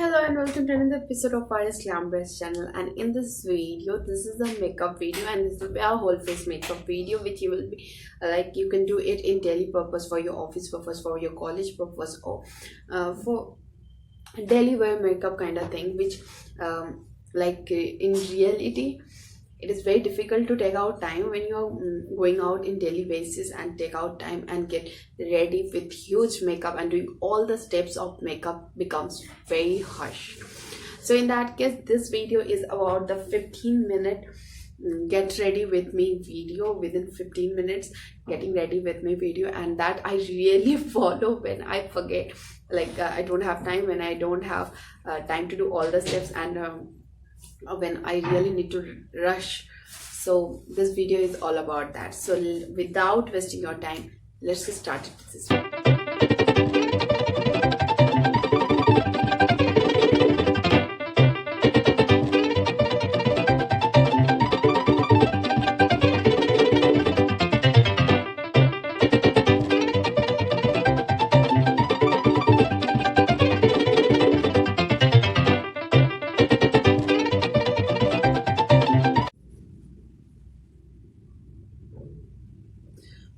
Hello and welcome to another episode of our Glamorous channel. And in this video, this is a makeup video and this will be our whole face makeup video, which you will be you can do it in daily purpose, for your office purpose, for your college purpose, or for daily wear makeup kind of thing, which in reality it is very difficult to take out time when you're going out in daily basis and take out time and get ready with huge makeup, and doing all the steps of makeup becomes very harsh. So in that case, this video is about the 15-minute get ready with me video, within 15 minutes getting ready with me video, and that I really follow when I forget, I don't have time, when I don't have time to do all the steps, and when I really need to rush. So this video is all about that. So without wasting your time, let's get started with this video.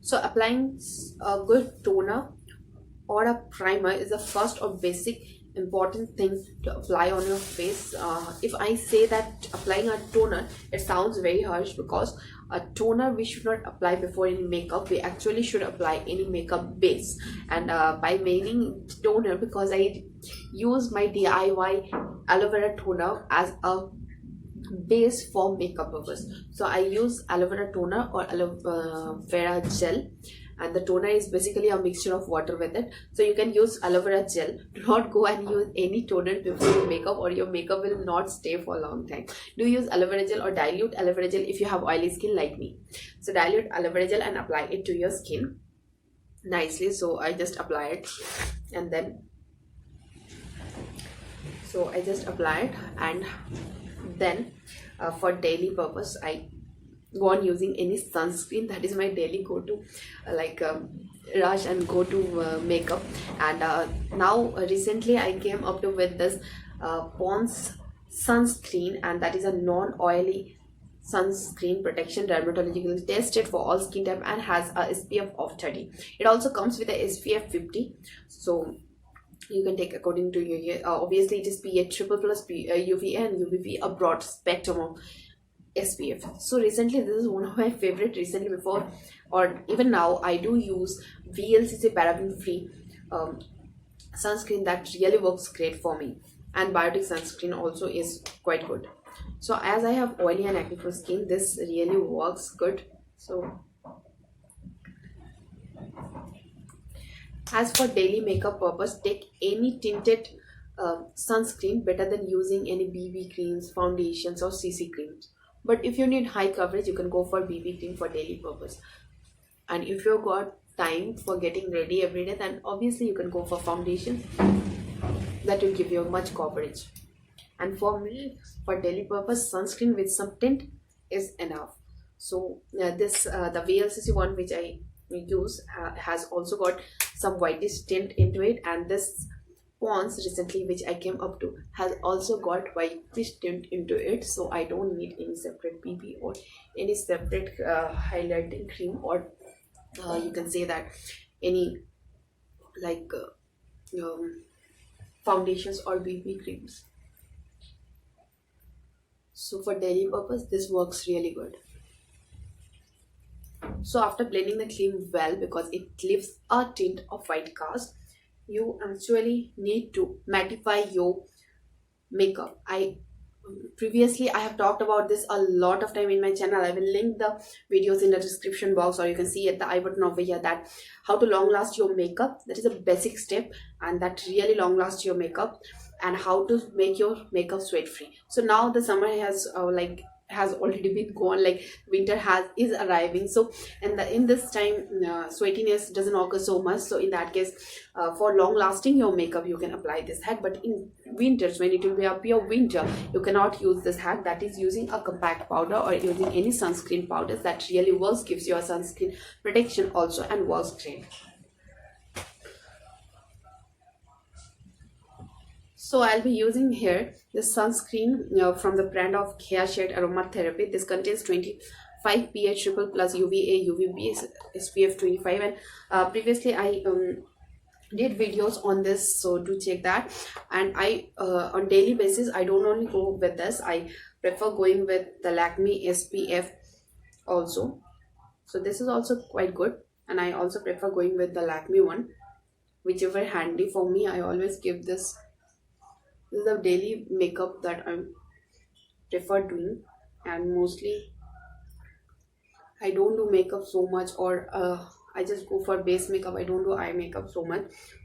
So applying a good toner or a primer is the first or basic important thing to apply on your face. If I say that applying a toner, it sounds very harsh, because a toner we should not apply before any makeup. We actually should apply any makeup base, and by meaning toner, because I use my DIY aloe vera toner as a base for makeup purpose. So I use aloe vera toner or aloe vera gel, and the toner is basically a mixture of water with it. So you can use aloe vera gel. Do not go and use any toner before your makeup, or your makeup will not stay for a long time. Do use aloe vera gel or dilute aloe vera gel if you have oily skin like me. So dilute aloe vera gel and apply it to your skin nicely. So I just apply it, and then then for daily purpose, I go on using any sunscreen. That is my daily go-to, rush and go-to makeup. And now recently I came up with this Pond's sunscreen, and that is a non-oily sunscreen protection, dermatologically tested for all skin type, and has a SPF of 30. It also comes with a SPF 50. So you can take according to your obviously it is PA triple plus UVA and UVB, a broad spectrum of SPF. So recently this is one of my favorite. Recently, before or even now, I do use VLCC paraben free sunscreen that really works great for me, and biotic sunscreen also is quite good. So as I have oily and acne prone skin, this really works good. So as for daily makeup purpose, take any tinted sunscreen, better than using any BB creams, foundations or CC creams. But if you need high coverage, you can go for BB cream for daily purpose. And if you've got time for getting ready every day, then obviously you can go for foundation. That will give you much coverage. And for me, for daily purpose, sunscreen with some tint is enough. So the VLCC one which I use has also got some whitish tint into it, and this Pond's recently which I came up to has also got whitish tint into it. So I don't need any separate BB or any separate highlighting cream, or you can say that any foundations or BB creams. So for daily purpose, this works really good. So after blending the cream well, because it leaves a tint of white cast, you actually need to mattify your makeup. Previously I have talked about this a lot of time in my channel. I will link the videos in the description box, or you can see at the I button over here, that how to long last your makeup. That is a basic step, and that really long lasts your makeup, and how to make your makeup sweat free. So now the summer has already been gone, winter is arriving. So in this time, sweatiness doesn't occur so much. So in that case, for long lasting your makeup, you can apply this hack. But in winters, when it will be a pure winter, you cannot use this hack, that is using a compact powder or using any sunscreen powders. That really works, gives you a sunscreen protection also, and works great. So I'll be using here this sunscreen from the brand of Hair Shade Aromatherapy. This contains 25 PA triple plus UVA UVB SPF 25, and previously I did videos on this, so do check that. And I on daily basis I don't only go with this, I prefer going with the Lakme SPF also. So this is also quite good, and I also prefer going with the Lakme one, whichever handy for me. I always give this. This is the daily makeup that I prefer doing, and mostly I don't do makeup so much, or I just go for base makeup. I don't do eye makeup so much.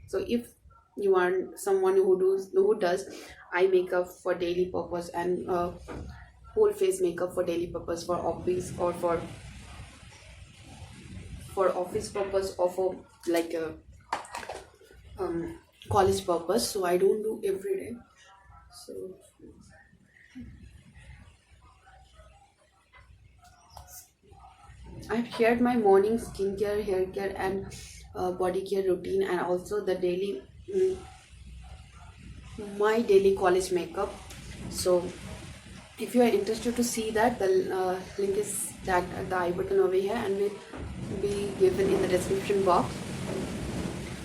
So if you are someone who does eye makeup for daily purpose, and whole face makeup for daily purpose, for office or for office purpose, or for like a college purpose, so I don't do every day. So I've shared my morning skincare, hair care, and body care routine, and also the daily my daily college makeup. So if you are interested to see that, the link is tagged at the I button over here and will be given in the description box.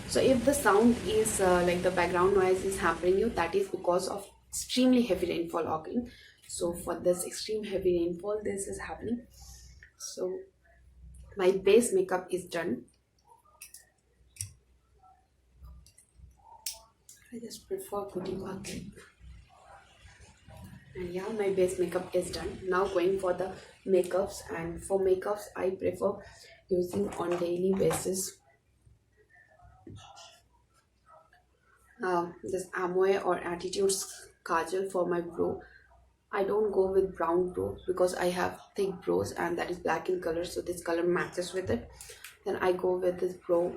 So if the sound is like the background noise is happening you, that is because of extremely heavy rainfall occurring. So for this extreme heavy rainfall, this is happening. So my base makeup is done. I just prefer putting a clip. And yeah, my base makeup is done. Now going for the makeups, and for makeups I prefer using on daily basis this Amoy or Attitudes Kajal for my brow. I don't go with brown brow because I have thick brows and that is black in color, so this color matches with it. Then I go with this brow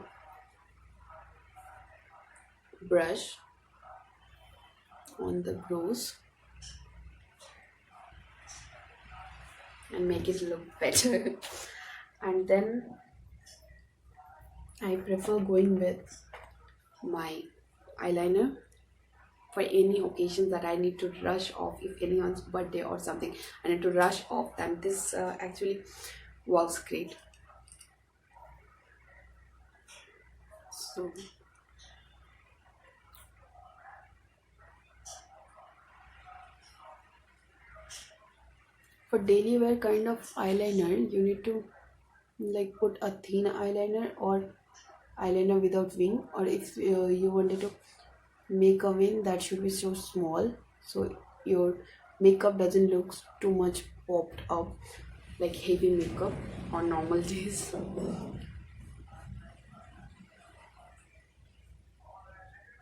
brush on the brows and make it look better. And then I prefer going with my eyeliner for any occasions that I need to rush off. If anyone's birthday or something I need to rush off, then this actually works great. So for daily wear kind of eyeliner, you need to like put a thin eyeliner or eyeliner without wing, or if you wanted to make a wing, that should be so small so your makeup doesn't look too much popped up like heavy makeup on normal days.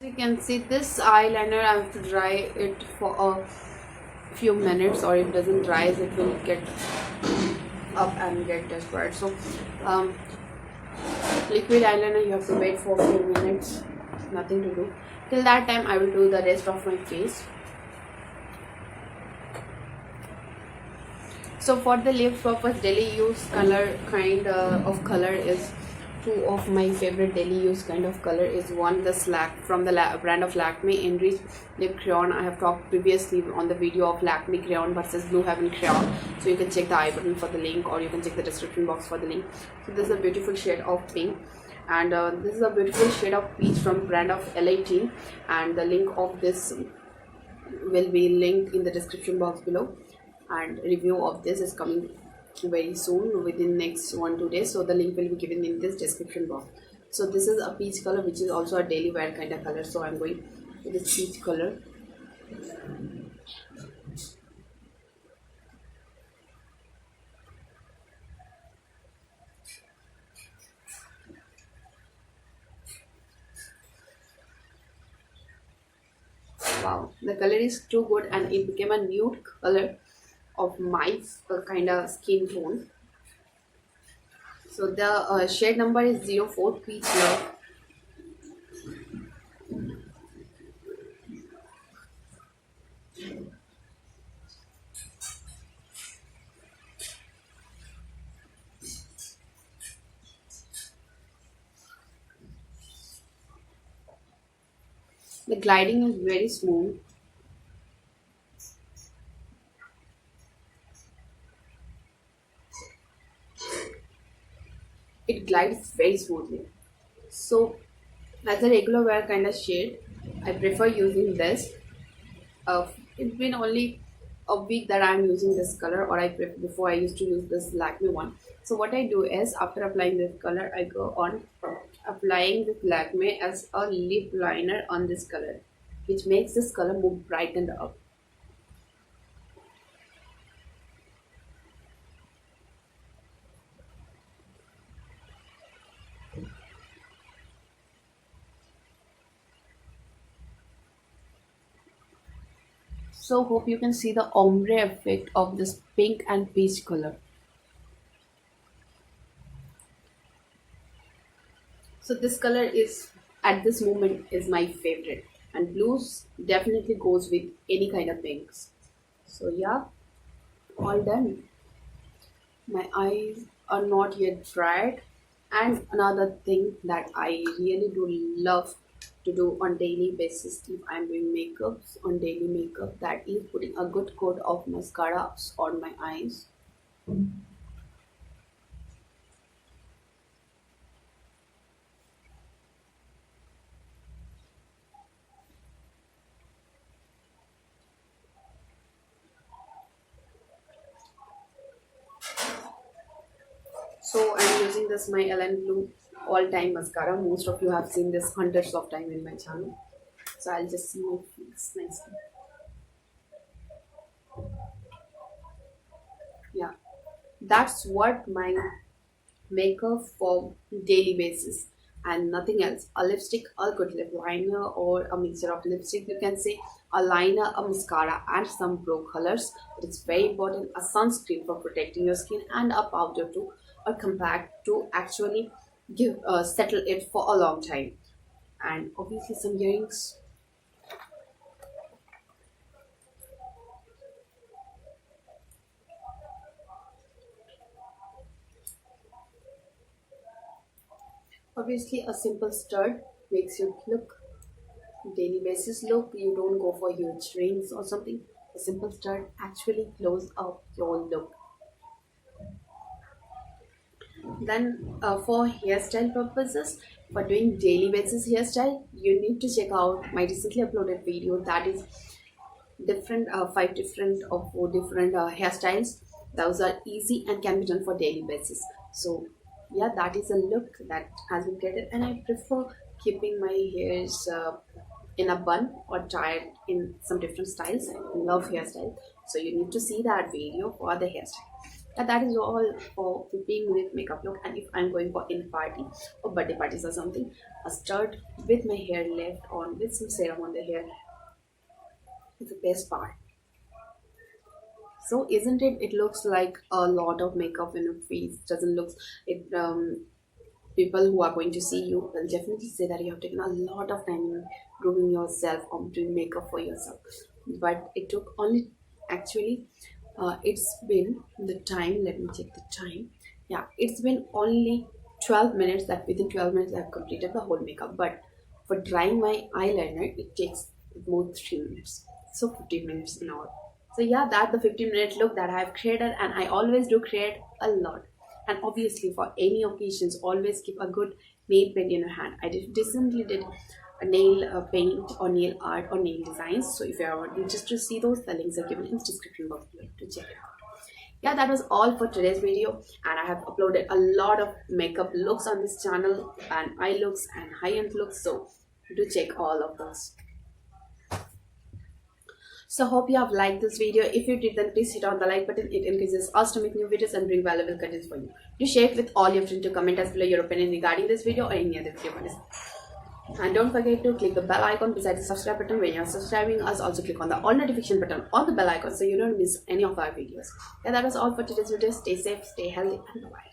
You can see this eyeliner, I have to dry it for a few minutes, or if it doesn't dry it will get up and get desperate. So liquid eyeliner you have to wait for a few minutes, nothing to do. Till that time I will do the rest of my face. So for the lip purpose daily use color kind of color is two of my favorite daily use kind of color is one the Slack from the brand of Lakme Enrich Lip Crayon. I have talked previously on the video of Lakme Crayon versus Blue Heaven Crayon, so you can check the I button for the link, or you can check the description box for the link. So this is a beautiful shade of pink, and this is a beautiful shade of peach from brand of L18, and the link of this will be linked in the description box below, and review of this is coming very soon within next 1-2 days, so the link will be given in this description box. So this is a peach color, which is also a daily wear kind of color, so I'm going with this peach color. Wow, the color is too good, and it became a nude color of my kind of skin tone. So the shade number is 04 Peach Love. The gliding is very smooth. It glides very smoothly. So as a regular wear kind of shade, I prefer using this. It's been only a week that I'm using this color, or before I used to use this Lakme one. So what I do is after applying this color, I go on applying this Lakme as a lip liner on this color, which makes this color more brightened up. So hope you can see the ombre effect of this pink and peach color. So this color is at this moment is my favorite, and blues definitely goes with any kind of pinks. So yeah, all done. My eyes are not yet dried. And another thing that I really do love to do on daily basis if I'm doing makeups on daily makeup, that is putting a good coat of mascara on my eyes. So I'm using this my Ellen Blue all time mascara. Most of you have seen this hundreds of time in my channel. So I'll just see my face nicely. Yeah, that's what my makeup for daily basis and nothing else. A lipstick, a good lip liner, or a mixture of lipstick, you can say, a liner, a mascara, and some brow colors. But it's very important, a sunscreen for protecting your skin, and a powder to or compact to actually give settle it for a long time. And obviously some earrings. Obviously a simple stud makes you look daily basis look. You don't go for huge rings or something. A simple stud actually close up your look. Then for hairstyle purposes, for doing daily basis hairstyle, you need to check out my recently uploaded video, that is different five different or four different hairstyles. Those are easy and can be done for daily basis. So yeah, that is a look that has been created, and I prefer keeping my hairs in a bun or tied in some different styles. I love hairstyle, so you need to see that video for the hairstyle. And that is all for keeping with makeup look. And if I'm going for in party or birthday parties or something, a stud with my hair left on with some serum on the hair is the best part. So isn't it? It looks like a lot of makeup in your face. Doesn't look it. People who are going to see you will definitely say that you have taken a lot of time in grooming yourself or doing makeup for yourself. But it took only actually. It's been the time. Let me check the time. Yeah, it's been only 12 minutes. That within 12 minutes I have completed the whole makeup. But for drying my eyeliner, it takes more 3 minutes. So 15 minutes in all. So yeah, that the 15-minute look that I have created, and I always do create a lot. And obviously for any occasions, always keep a good nail paint in your hand. I recently did a nail paint or nail art or nail designs. So if you are interested to see those, the links are given in the description box below to check it out. Yeah, that was all for today's video, and I have uploaded a lot of makeup looks on this channel, and eye looks and high-end looks, so do check all of those. So hope you have liked this video. If you did, then please hit on the like button. It encourages us to make new videos and bring valuable content for you. Do share it with all your friends, to comment as below your opinion regarding this video or any other video. And don't forget to click the bell icon beside the subscribe button when you're subscribing us. Also click on the all notification button on the bell icon so you don't miss any of our videos. Yeah, that was all for today's video. Stay safe, stay healthy, and bye.